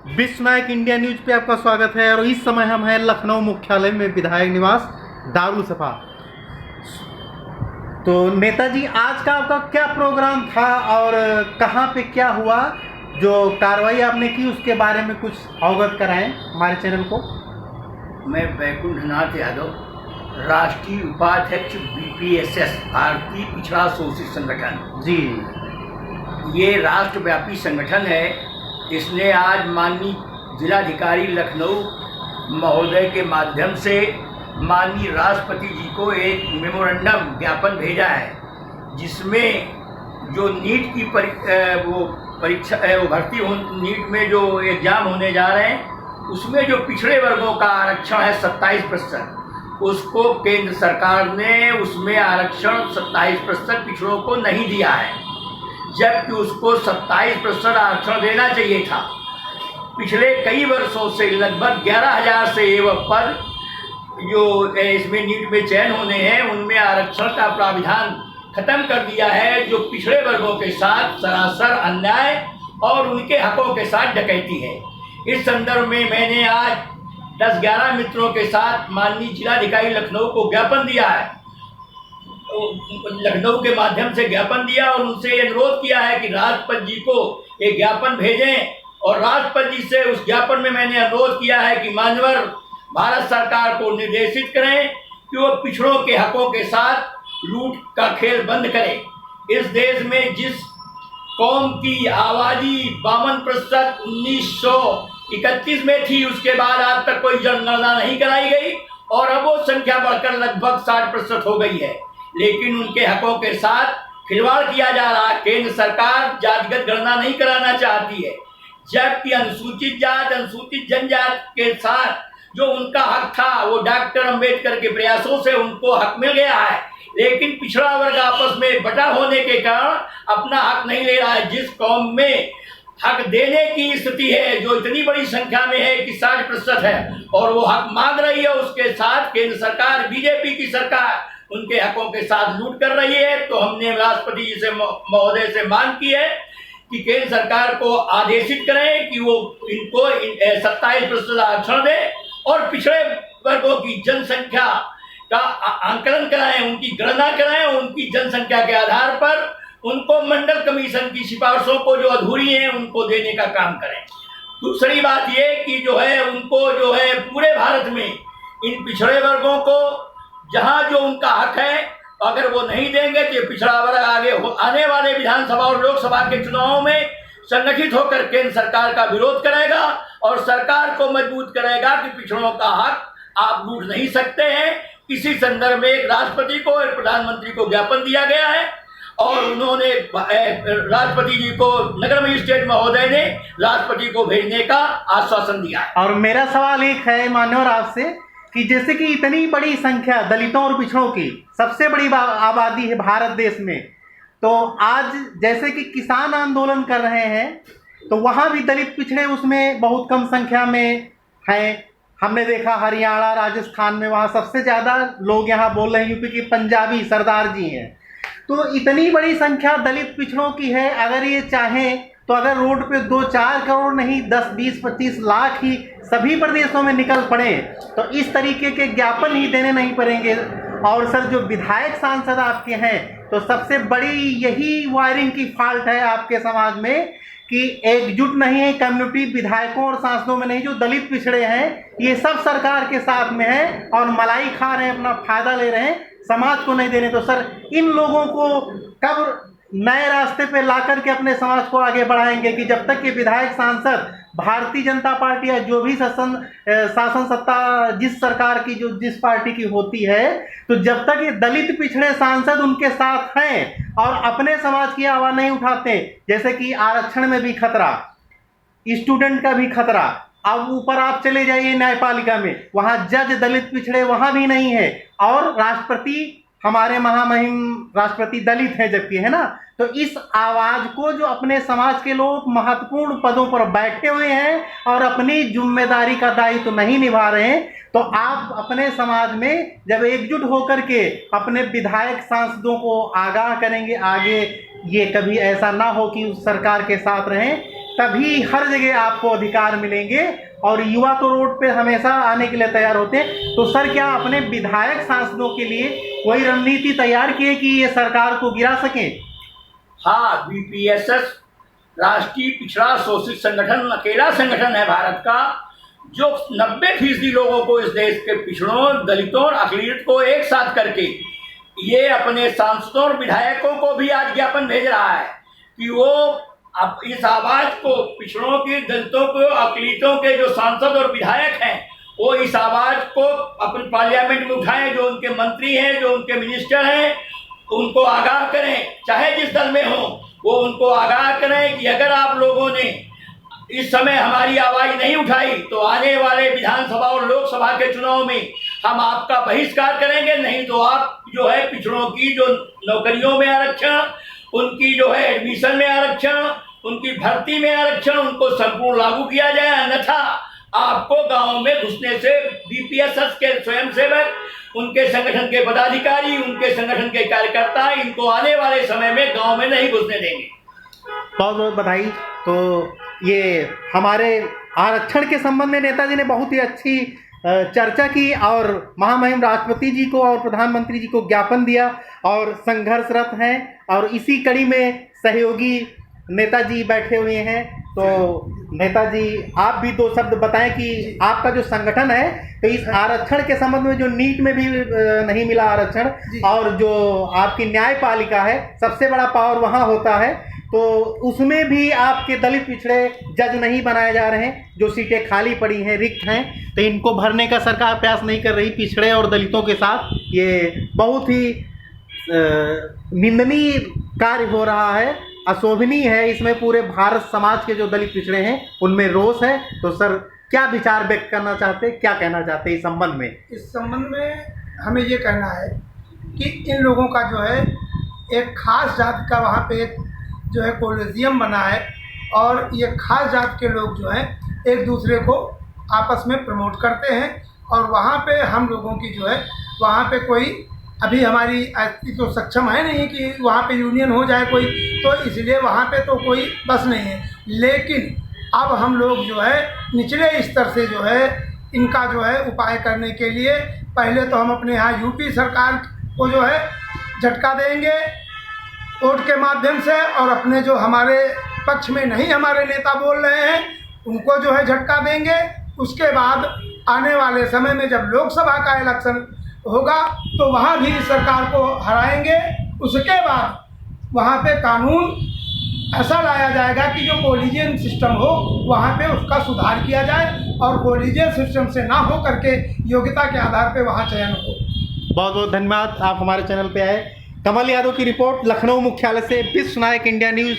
विश्व नायक India news पे आपका स्वागत है। और इस समय हम हैं लखनऊ मुख्यालय में, विधायक निवास दारुल सफा। तो नेताजी, आज का आपका क्या प्रोग्राम था और कहाँ पे क्या हुआ? जो कार्रवाई आपने की उसके बारे में कुछ अवगत कराएं हमारे चैनल को। मैं बैकुंठनाथ यादव, राष्ट्रीय उपाध्यक्ष BPSS भारतीय पिछड़ा शोषित संगठन जी। ये राष्ट्रव्यापी संगठन है। इसने आज माननीय जिलाधिकारी लखनऊ महोदय के माध्यम से माननीय राष्ट्रपति जी को एक मेमोरेंडम ज्ञापन भेजा है, जिसमें जो नीट की परीक्षा वो भर्ती नीट में जो एग्जाम होने जा रहे हैं, उसमें जो पिछड़े वर्गों का आरक्षण है 27%, उसको केंद्र सरकार ने उसमें आरक्षण 27% पिछड़ों को नहीं दिया है, जबकि उसको 27% आरक्षण देना चाहिए था। पिछले कई वर्षों से लगभग 11,000 से एवं पद जो इसमें नीट में चयन होने हैं, उनमें आरक्षण का प्राविधान खत्म कर दिया है, जो पिछड़े वर्गों के साथ सरासर अन्याय और उनके हकों के साथ डकैती है। इस संदर्भ में मैंने आज 10-11 मित्रों के साथ माननीय जिलाधिकारी लखनऊ को ज्ञापन दिया है, लखनऊ के माध्यम से ज्ञापन दिया और उनसे अनुरोध किया है कि राष्ट्रपति जी को एक ज्ञापन भेजें। और राष्ट्रपति जी से उस ज्ञापन में मैंने अनुरोध किया है कि माननीय भारत सरकार को निर्देशित करें कि वो पिछड़ों के हकों के साथ लूट का खेल बंद करें। इस देश में जिस कौम की आबादी 52% 1931 में थी, उसके बाद आज तक कोई जनगणना नहीं कराई गई और अब वो संख्या बढ़कर लगभग 60% हो गई है, लेकिन उनके हकों के साथ खिलवाड़ किया जा रहा है। केंद्र सरकार जातिगत गणना नहीं कराना चाहती है, जबकि अनुसूचित जात अनुसूचित जनजात के साथ जो उनका हक था वो डॉक्टर अंबेडकर के प्रयासों से उनको हक मिल गया है, लेकिन पिछड़ा वर्ग आपस में बटा होने के कारण अपना हक नहीं ले रहा है। जिस कौम में हक देने की स्थिति है, जो इतनी बड़ी संख्या में है कि 60% है, और वो हक मांग रही है, उसके साथ केंद्र सरकार, बीजेपी की सरकार उनके हकों के साथ लूट कर रही है। तो हमने राष्ट्रपति जी से महोदय से मांग की है कि केंद्र सरकार को आदेशित करें कि वो इनको 27% आरक्षण दे और पिछड़े वर्गों की जनसंख्या का आंकलन कराएं, उनकी गणना कराएं, उनकी जनसंख्या के आधार पर उनको मंडल कमीशन की सिफारिशों को जो अधूरी हैं उनको देने का काम करें। दूसरी बात ये कि जो है उनको जो है पूरे भारत में इन पिछड़े वर्गों को जहां जो उनका हक है, अगर वो नहीं देंगे तो पिछड़ा वर्ग आने वाले विधानसभा और लोकसभा के चुनावों में संगठित होकर केंद्र सरकार का विरोध करेगा और सरकार को मजबूत करेगा कि पिछड़ों का हक आप लूट नहीं सकते हैं। इसी संदर्भ में एक राष्ट्रपति को और प्रधानमंत्री को ज्ञापन दिया गया है और उन्होंने राष्ट्रपति जी को, नगर मजिस्ट्रेट महोदय ने राष्ट्रपति को भेजने का आश्वासन दिया है। और मेरा सवाल एक है मान्यवर आपसे कि जैसे कि इतनी बड़ी संख्या दलितों और पिछड़ों की, सबसे बड़ी आबादी है भारत देश में, तो आज जैसे कि किसान आंदोलन कर रहे हैं तो वहाँ भी दलित पिछड़े उसमें बहुत कम संख्या में हैं। हमने देखा हरियाणा, राजस्थान में वहाँ सबसे ज़्यादा लोग यहाँ बोल रहे हैं, यूपी के पंजाबी सरदार जी हैं। तो इतनी बड़ी संख्या दलित पिछड़ों की है, अगर ये चाहें तो अगर रोड पे 2-4 करोड़ नहीं 10-20-25 लाख ही सभी प्रदेशों में निकल पड़े तो इस तरीके के ज्ञापन ही देने नहीं पड़ेंगे। और सर, जो विधायक सांसद आपके हैं, तो सबसे बड़ी यही वायरिंग की फॉल्ट है आपके समाज में कि एकजुट नहीं है कम्युनिटी, विधायकों और सांसदों में नहीं। जो दलित पिछड़े हैं ये सब सरकार के साथ में है और मलाई खा रहे हैं, अपना फायदा ले रहे हैं, समाज को नहीं देने। तो सर, इन लोगों को कब नए रास्ते पे ला करके अपने समाज को आगे बढ़ाएंगे कि जब तक कि विधायक सांसद भारतीय जनता पार्टी या जो भी शासन सत्ता जिस सरकार की, जो जिस पार्टी की होती है, तो जब तक ये दलित पिछड़े सांसद उनके साथ हैं और अपने समाज की आवाज़ नहीं उठाते, जैसे कि आरक्षण में भी खतरा, स्टूडेंट का भी खतरा, अब ऊपर आप चले जाइए न्यायपालिका में, वहाँ जज दलित पिछड़े वहाँ भी नहीं है, और राष्ट्रपति हमारे महामहिम राष्ट्रपति दलित हैं जबकि, है ना। तो इस आवाज़ को जो अपने समाज के लोग महत्वपूर्ण पदों पर बैठे हुए हैं और अपनी जिम्मेदारी का दायित्व तो नहीं निभा रहे हैं, तो आप अपने समाज में जब एकजुट होकर के अपने विधायक सांसदों को आगाह करेंगे, आगे ये कभी ऐसा ना हो कि उस सरकार के साथ रहें तभी हर जगह आपको अधिकार मिलेंगे। और युवा तो रोड पे हमेशा आने के लिए तैयार होते हैं। तो सर, क्या अपने विधायक सांसदों के लिए कोई रणनीति तैयार की है कि ये सरकार को गिरा सकें? हाँ, बीपीएसएस राष्ट्रीय पिछड़ा शोषित संगठन अकेला संगठन है भारत का जो 90% लोगों को, इस देश के पिछड़ों, दलितों और अकलियत को एक साथ करके ये अपने सांसदों और विधायकों को भी आज ज्ञापन भेज रहा है कि वो अब इस आवाज को, पिछड़ों की, दलितों को, अकलियतों के जो सांसद और विधायक हैं, वो इस आवाज को अपन पार्लियामेंट में उठाएं। जो उनके मंत्री हैं, जो उनके मिनिस्टर हैं, उनको आगाह करें, चाहे जिस दल में हो, वो उनको आगाह करें कि अगर आप लोगों ने इस समय हमारी आवाज नहीं उठाई तो आने वाले विधानसभा और लोकसभा के चुनाव में हम आपका बहिष्कार करेंगे। नहीं तो आप जो है पिछड़ों की जो नौकरियों में आरक्षण, उनकी जो है एडमिशन में आरक्षण, उनकी भर्ती में आरक्षण, उनको संपूर्ण लागू किया जाए। अन्यथा आपको गांव में घुसने से बीपीएसएस के स्वयंसेवक, उनके संगठन के पदाधिकारी, उनके संगठन के कार्यकर्ता इनको आने वाले समय में गांव में नहीं घुसने देंगे। बहुत बहुत बधाई। तो ये हमारे आरक्षण के संबंध में नेताजी ने बहुत ही अच्छी चर्चा की और महामहिम राष्ट्रपति जी को और प्रधानमंत्री जी को ज्ञापन दिया और संघर्षरत हैं। और इसी कड़ी में सहयोगी नेताजी बैठे हुए हैं। तो नेताजी, आप भी दो शब्द बताएं कि आपका जो संगठन है, तो इस आरक्षण के संबंध में जो नीट में भी नहीं मिला आरक्षण, और जो आपकी न्यायपालिका है, सबसे बड़ा पावर वहाँ होता है, तो उसमें भी आपके दलित पिछड़े जज नहीं बनाए जा रहे हैं। जो सीटें खाली पड़ी हैं, रिक्त हैं, तो इनको भरने का सरकार प्रयास नहीं कर रही पिछड़े और दलितों के साथ। ये बहुत ही निंदनीय कार्य हो रहा है, अशोभनीय है। इसमें पूरे भारत समाज के जो दलित पिछड़े हैं उनमें रोष है। तो सर, क्या विचार व्यक्त करना चाहते, क्या कहना चाहते इस संबंध में? इस संबंध में हमें ये कहना है कि इन लोगों का जो है एक खास जात का वहाँ पे एक जो है कॉलेजियम बना है और ये खास जात के लोग जो हैं एक दूसरे को आपस में प्रमोट करते हैं। और वहाँ पे हम लोगों की जो है वहाँ पे कोई अभी हमारी ऐसी तो सक्षम है नहीं कि वहाँ पे यूनियन हो जाए कोई, तो इसलिए वहाँ पे तो कोई बस नहीं है। लेकिन अब हम लोग जो है निचले स्तर से जो है इनका जो है उपाय करने के लिए पहले तो हम अपने यहाँ यूपी सरकार को जो है झटका देंगे वोट के माध्यम से, और अपने जो हमारे पक्ष में नहीं हमारे नेता बोल रहे हैं उनको जो है झटका देंगे। उसके बाद आने वाले समय में जब लोकसभा का इलेक्शन होगा तो वहाँ भी सरकार को हराएंगे। उसके बाद वहाँ पे कानून ऐसा लाया जाएगा कि जो कोलिजियन सिस्टम हो वहाँ पे उसका सुधार किया जाए और कोलिजियन सिस्टम से ना हो करके योग्यता के आधार पे वहाँ चयन हो। बहुत बहुत धन्यवाद, आप हमारे चैनल पे आए। कमल यादव की रिपोर्ट, लखनऊ मुख्यालय से विश्व नायक इंडिया न्यूज़।